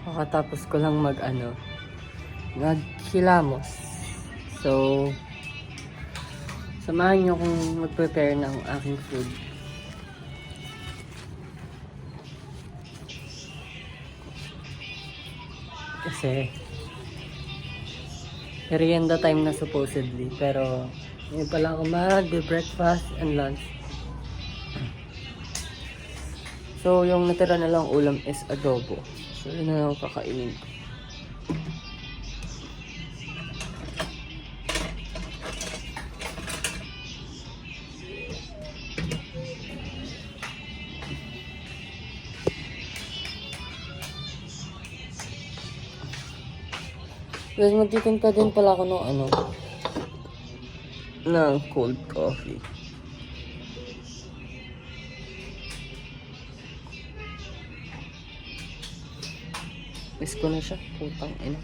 Kakatapos ko lang naghilamos. So, samahan niyo kung mag-prepare ng aking food. Kasi, merienda time na supposedly. Pero, ngayon pala ako mag-breakfast and lunch. So, yung natira na lang ulam is adobo. So, yun na lang kakainin ko. Guys, magtitinta din pala ako ng cold coffee. Miss ko na siya. Putang ina.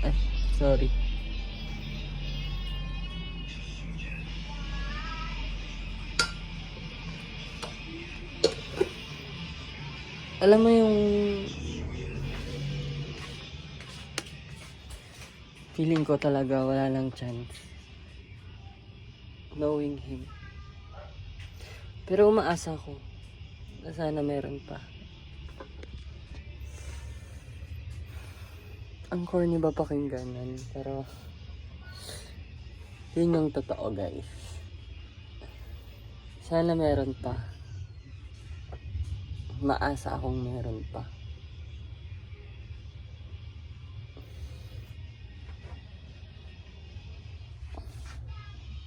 Ay, sorry. Alam mo yung feeling ko talaga wala lang chance knowing him. Pero umaasa ko na sana meron pa. Ang corny ba pakingganan, pero yun yung totoo, guys. Sana meron pa. Maasa akong meron pa.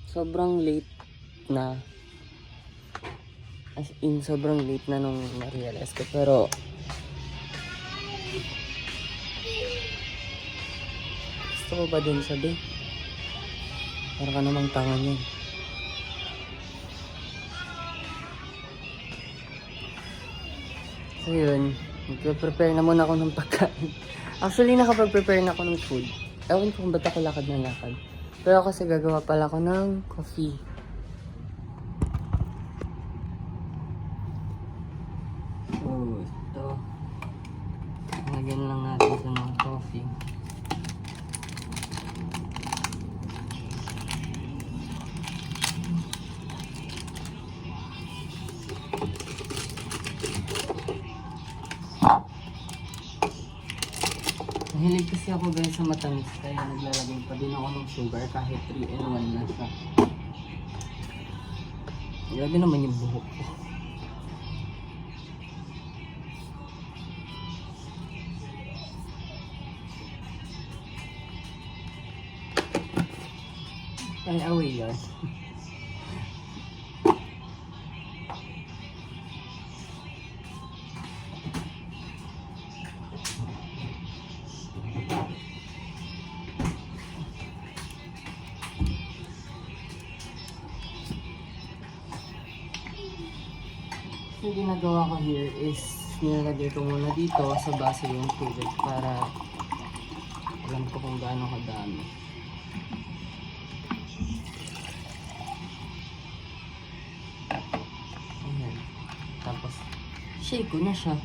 Sobrang late na. As in, sobrang late na nung na-realize ko. Pero, gusto ko ba din sabi? Para ka namang tanga niyan. So yun, magpe-prepare na muna ako ng pagkain. Actually, nakapag-prepare na ako ng food. Ewan ko kung ba't ako lakad na lakad. Pero kasi gagawa pala ako ng coffee. So, ito. Lagyan lang natin ito ng coffee. Mahilig kasi ako guys sa matamis, kaya naglalagay pa din ako ng sugar kahit 3-in-1 na siya. Grabe naman yung buhok ko. Ay, away yan. Yung ginagawa ko here is nilalagay ko muna dito sa baso yung tubig para alam ko kung gaano kadami. Ayan. Tapos shake ko na siya.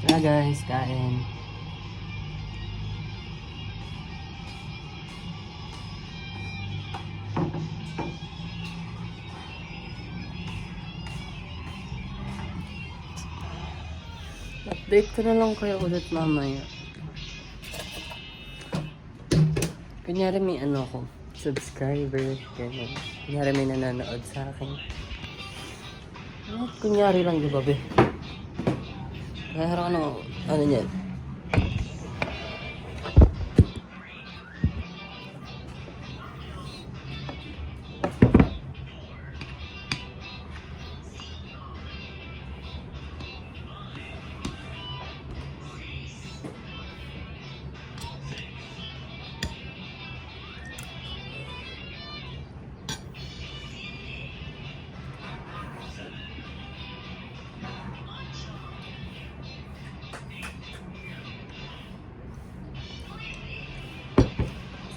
Tara guys, kain. Update ko na lang kayo ulit mamaya. Kunyari may ko, subscriber, ganyan. Kunyari may nanonood sa akin. Kunyari lang, di ba, be? Kaya harap ano niyan?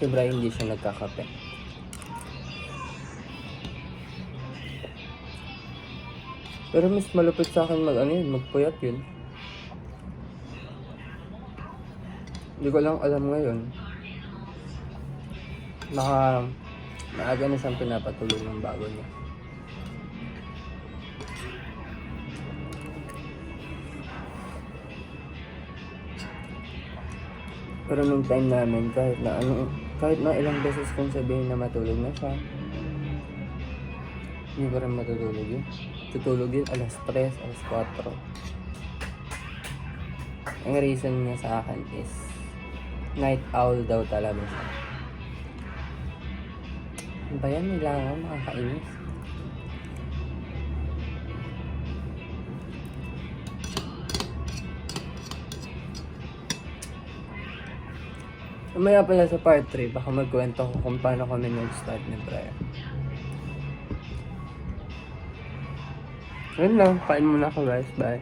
Si Brian hindi siya nagkakape. Pero mas malupit sa akin magpuyat yun. Hindi ko lang alam ngayon. Maaga na siyang pinapatuloy ng bago niya. Pero nung time namin, kahit na ilang beses kong sabihin na matulog na siya, hindi ko rin matutulog yun. Tutulog yun alas 3, alas 4. Ang reason niya sa akin is night owl daw talaga siya. Ano ba yan? Nilangaw, makakainis. Umaya pala sa part 3, baka magkwento ko kung paano kami nag-start ni Brian. Yun lang, kain muna ako guys, bye.